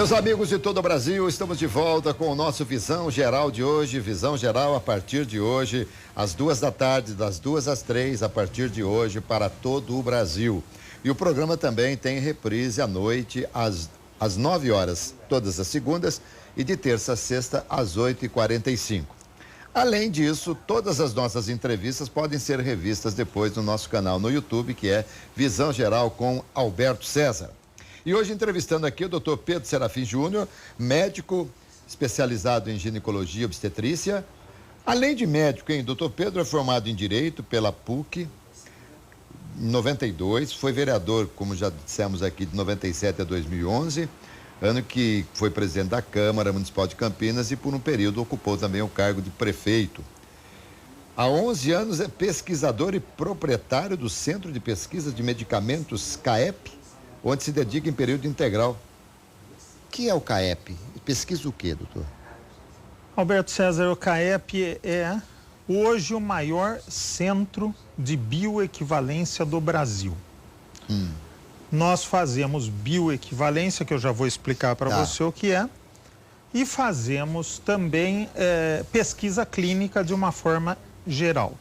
Meus amigos de todo o Brasil, estamos de volta com o nosso Visão Geral de hoje. Visão Geral a partir de hoje, às 2 da tarde, das 2 às 3, a partir de hoje, para todo o Brasil. E o programa também tem reprise à noite, às 9 horas, todas as segundas, e de terça a sexta, às 8h45. Além disso, todas as nossas entrevistas podem ser revistas depois no nosso canal no YouTube, que é Visão Geral com Alberto César. E hoje entrevistando aqui o Dr. Pedro Serafim Júnior, médico especializado em ginecologia e obstetrícia. Além de médico, hein? Dr. Pedro é formado em Direito pela PUC em 92, foi vereador, como já dissemos aqui, de 97 a 2011, ano que foi presidente da Câmara Municipal de Campinas e por um período ocupou também o cargo de prefeito. Há 11 anos é pesquisador e proprietário do Centro de Pesquisa de Medicamentos CAEP, onde se dedica em período integral. O que é o CAEP? Pesquisa o quê, doutor? Alberto César, o CAEP é hoje o maior centro de bioequivalência do Brasil. Nós fazemos bioequivalência, que eu já vou explicar para você o que é, e fazemos também pesquisa clínica de uma forma geral.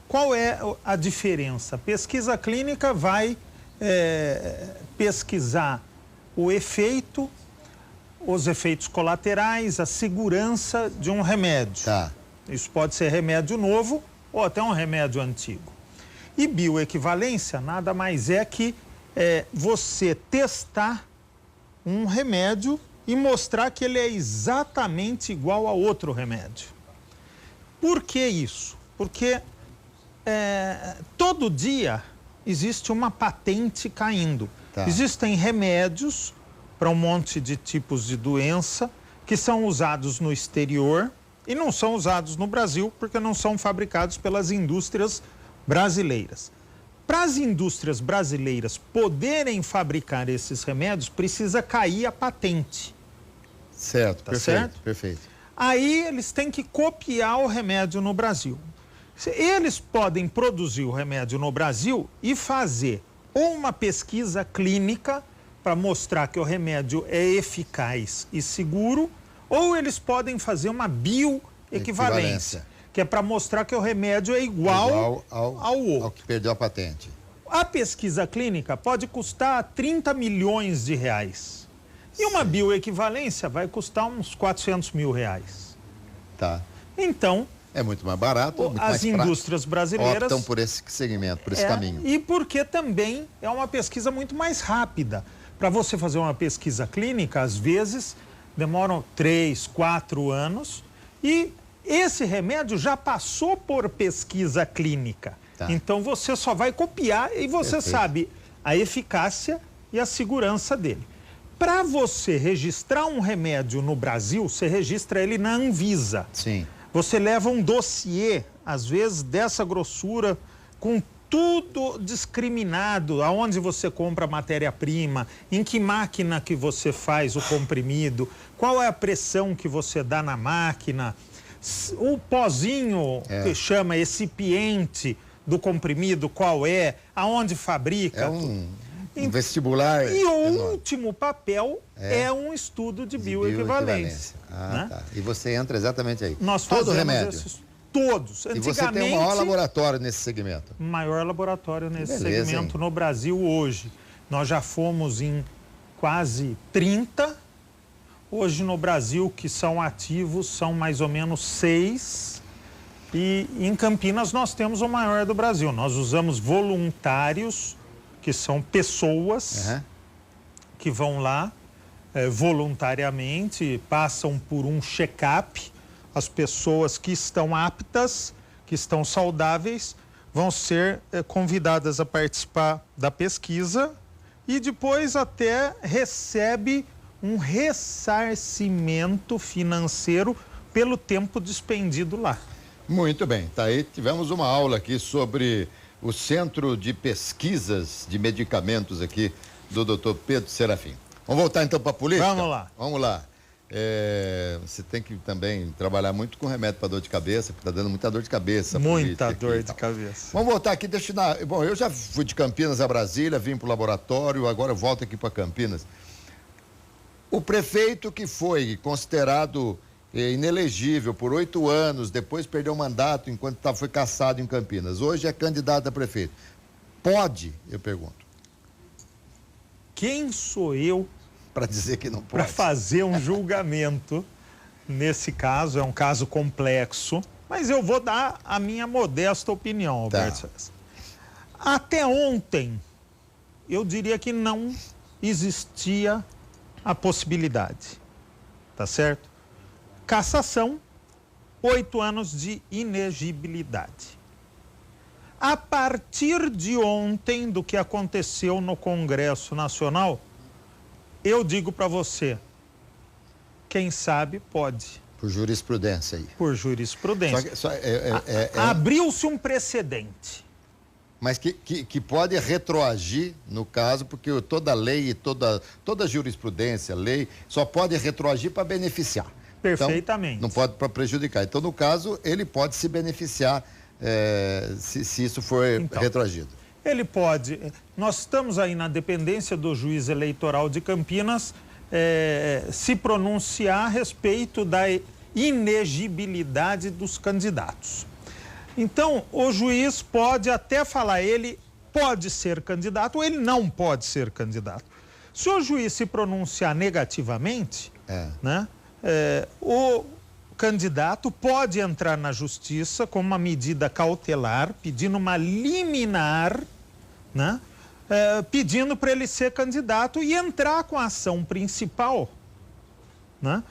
Qual é a diferença? Pesquisa clínica vai pesquisar o efeito, os efeitos colaterais, a segurança de um remédio. Isso pode ser remédio novo ou até um remédio antigo. E bioequivalência nada mais é que você testar um remédio e mostrar que ele é exatamente igual a outro remédio. Por que isso? Porque todo dia existe uma patente caindo. Existem remédios para um monte de tipos de doença que são usados no exterior e não são usados no Brasil porque não são fabricados pelas indústrias brasileiras. Para as indústrias brasileiras poderem fabricar esses remédios, precisa cair a patente. Certo, perfeito, perfeito. Aí eles têm que copiar o remédio no Brasil. Eles podem produzir o remédio no Brasil e fazer ou uma pesquisa clínica para mostrar que o remédio é eficaz e seguro, ou eles podem fazer uma bioequivalência, que é para mostrar que o remédio é igual ao outro. Ao que perdeu a patente. A pesquisa clínica pode custar 30 milhões de reais. E uma bioequivalência vai custar uns 400 mil reais. Então, é muito mais barato, muito as mais indústrias brasileiras optam por esse segmento, por esse caminho. E porque também é uma pesquisa muito mais rápida. Para você fazer uma pesquisa clínica, às vezes, demoram 3, 4 anos e esse remédio já passou por pesquisa clínica. Então você só vai copiar e você sabe a eficácia e a segurança dele. Para você registrar um remédio no Brasil, você registra ele na Anvisa. Você leva um dossiê, às vezes dessa grossura, com tudo discriminado, aonde você compra a matéria-prima, em que máquina que você faz o comprimido, qual é a pressão que você dá na máquina, o pozinho que chama recipiente do comprimido, qual é, aonde fabrica. É um vestibular. E o último papel é um estudo de bioequivalência. E você entra exatamente aí. Nós todo fazemos remédio. Todos. E você tem o maior laboratório nesse segmento. Maior laboratório nesse segmento no Brasil hoje. Nós já fomos em quase 30. Hoje no Brasil, que são ativos, são mais ou menos 6. E em Campinas nós temos o maior do Brasil. Nós usamos voluntários, que são pessoas que vão lá voluntariamente, passam por um check-up. As pessoas que estão aptas, que estão saudáveis, vão ser convidadas a participar da pesquisa e depois até recebe um ressarcimento financeiro pelo tempo despendido lá. Muito bem, tá aí, tivemos uma aula aqui sobre o Centro de Pesquisas de Medicamentos aqui do Dr. Pedro Serafim. Vamos voltar então para a política? Vamos lá. Vamos lá. Você tem que também trabalhar muito com remédio para dor de cabeça, porque está dando muita dor de cabeça. Muita dor de cabeça. Vamos voltar aqui, bom, eu já fui de Campinas a Brasília, vim para o laboratório, agora eu volto aqui para Campinas. O prefeito que foi considerado inelegível por 8 anos, depois perdeu o mandato enquanto foi cassado em Campinas, hoje é candidato a prefeito. Pode, eu pergunto. Quem sou eu para dizer que não pode? Para fazer um julgamento. Nesse caso, é um caso complexo, mas eu vou dar a minha modesta opinião, Alberto. Tá. Até ontem, eu diria que não existia a possibilidade, tá certo? Cassação, 8 anos de inegibilidade. A partir de ontem, do que aconteceu no Congresso Nacional, eu digo para você, quem sabe pode. Por jurisprudência aí. Por jurisprudência. Abriu-se um precedente. Mas que pode retroagir, no caso, porque toda lei e toda jurisprudência, lei, só pode retroagir para beneficiar. Perfeitamente. Então, não pode para prejudicar. Então, no caso, ele pode se beneficiar se isso for retroagido. Ele pode. Nós estamos aí na dependência do juiz eleitoral de Campinas se pronunciar a respeito da inegibilidade dos candidatos. Então, o juiz pode até falar, ele pode ser candidato ou ele não pode ser candidato. Se o juiz se pronunciar negativamente, né, o candidato pode entrar na justiça com uma medida cautelar, pedindo uma liminar, né, pedindo para ele ser candidato e entrar com a ação principal, né,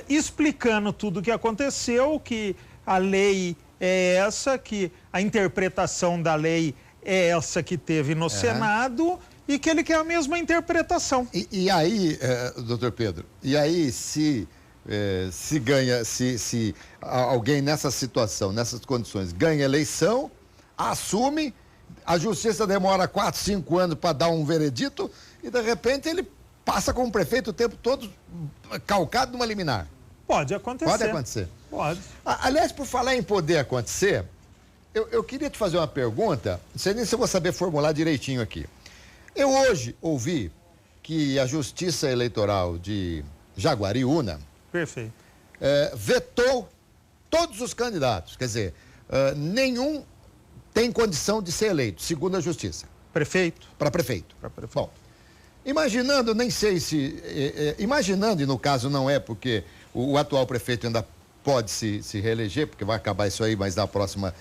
explicando tudo o que aconteceu, que a lei é essa, que a interpretação da lei é essa que teve no Senado e que ele quer a mesma interpretação. E aí, doutor Pedro, e aí se alguém nessa situação, nessas condições, ganha eleição, assume, a justiça demora 4, 5 anos para dar um veredito e de repente ele passa como prefeito o tempo todo calcado numa liminar. Pode acontecer. Pode acontecer. Pode. Aliás, por falar em poder acontecer, eu queria te fazer uma pergunta, não sei nem se eu vou saber formular direitinho aqui. Eu hoje ouvi que a Justiça Eleitoral de Jaguariúna vetou todos os candidatos, quer dizer, nenhum tem condição de ser eleito, segundo a Justiça. Prefeito? Para prefeito. Para prefeito. Bom, imaginando, nem sei se... imaginando, e no caso não é porque o atual prefeito ainda pode se reeleger, porque vai acabar isso aí, mas na próxima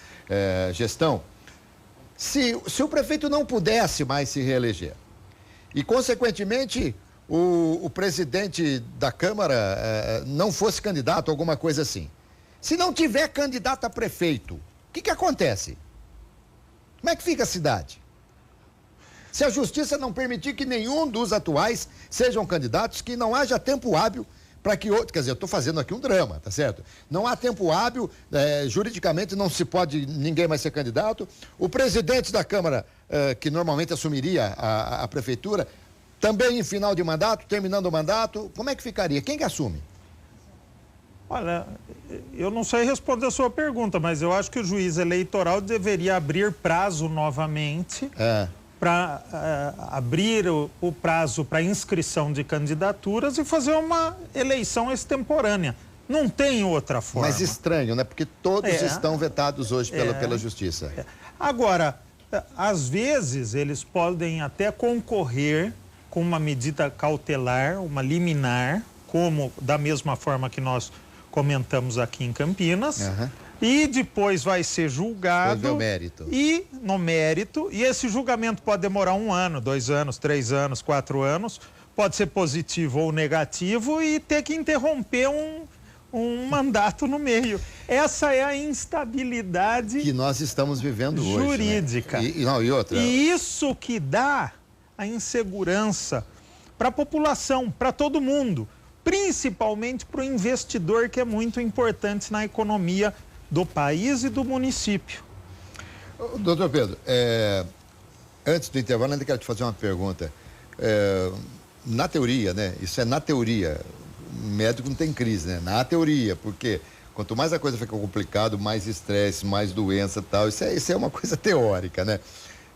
gestão. Se o prefeito não pudesse mais se reeleger e, consequentemente, o presidente da Câmara não fosse candidato, alguma coisa assim. Se não tiver candidato a prefeito, o que acontece? Como é que fica a cidade? Se a justiça não permitir que nenhum dos atuais sejam candidatos, que não haja tempo hábil para que outro... Quer dizer, eu estou fazendo aqui um drama, tá certo? Não há tempo hábil, juridicamente não se pode ninguém mais ser candidato. O presidente da Câmara, que normalmente assumiria a prefeitura, também em final de mandato, terminando o mandato, como é que ficaria? Quem que assume? Olha, eu não sei responder a sua pergunta, mas eu acho que o juiz eleitoral deveria abrir prazo novamente para abrir o prazo para inscrição de candidaturas e fazer uma eleição extemporânea. Não tem outra forma. Mas estranho, né? Porque todos estão vetados hoje pela Justiça. Agora, às vezes, eles podem até concorrer com uma medida cautelar, uma liminar, como da mesma forma que nós comentamos aqui em Campinas, e depois vai ser julgado no mérito, e esse julgamento pode demorar 1 ano, 2 anos, 3 anos, 4 anos, pode ser positivo ou negativo e ter que interromper um mandato no meio. Essa é a instabilidade que nós estamos vivendo jurídica. Hoje, né? E outra. E isso que dá a insegurança para a população, para todo mundo, principalmente para o investidor, que é muito importante na economia do país e do município. Doutor Pedro, antes do intervalo, ainda quero te fazer uma pergunta. Na teoria, né? Isso é na teoria. Médico não tem crise, né? Na teoria, porque quanto mais a coisa fica complicada, mais estresse, mais doença e tal. Isso é uma coisa teórica, né?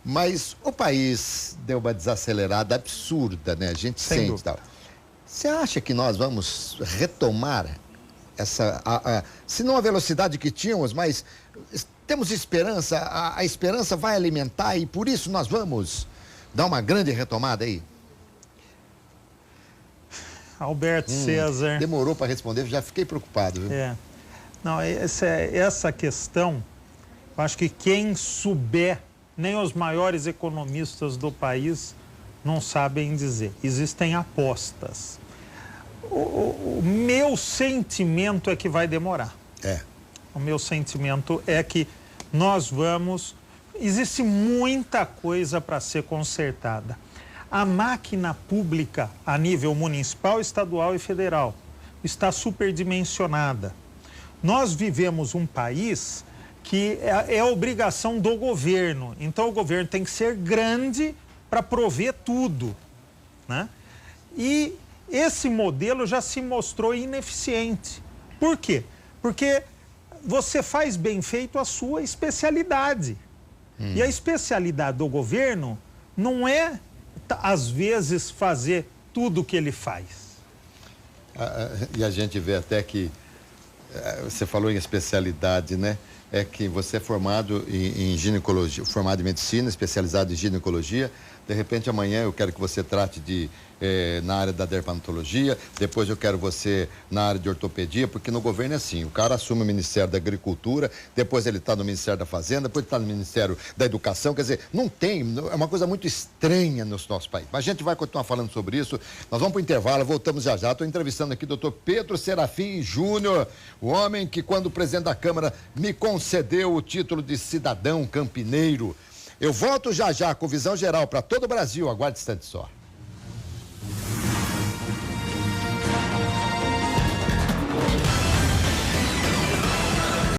Mas o país deu uma desacelerada absurda, né? A gente sente e tal. Você acha que nós vamos retomar se não a velocidade que tínhamos, mas temos esperança, a esperança vai alimentar e por isso nós vamos dar uma grande retomada aí? Alberto César. Demorou para responder, já fiquei preocupado, viu? Não, essa questão, eu acho que quem souber, nem os maiores economistas do país não sabem dizer. Existem apostas. O meu sentimento é que vai demorar. O meu sentimento é que nós vamos... Existe muita coisa para ser consertada. A máquina pública a nível municipal, estadual e federal está superdimensionada. Nós vivemos um país que é obrigação do governo. Então o governo tem que ser grande para prover tudo, né? E esse modelo já se mostrou ineficiente. Por quê? Porque você faz bem feito a sua especialidade. E a especialidade do governo não é, às vezes, fazer tudo o que ele faz. E a gente vê até que, você falou em especialidade, né? É que você é formado em ginecologia, formado em medicina, especializado em ginecologia. De repente, amanhã eu quero que você trate na área da dermatologia, depois eu quero você na área de ortopedia, porque no governo é assim, o cara assume o Ministério da Agricultura, depois ele está no Ministério da Fazenda, depois ele está no Ministério da Educação, quer dizer, é uma coisa muito estranha no nosso país. Mas a gente vai continuar falando sobre isso, nós vamos para o intervalo, voltamos já já. Estou entrevistando aqui o doutor Pedro Serafim Júnior, o homem que, quando o presidente da Câmara me concedeu o título de cidadão campineiro. Eu volto já já com visão geral para todo o Brasil, aguarde instante só.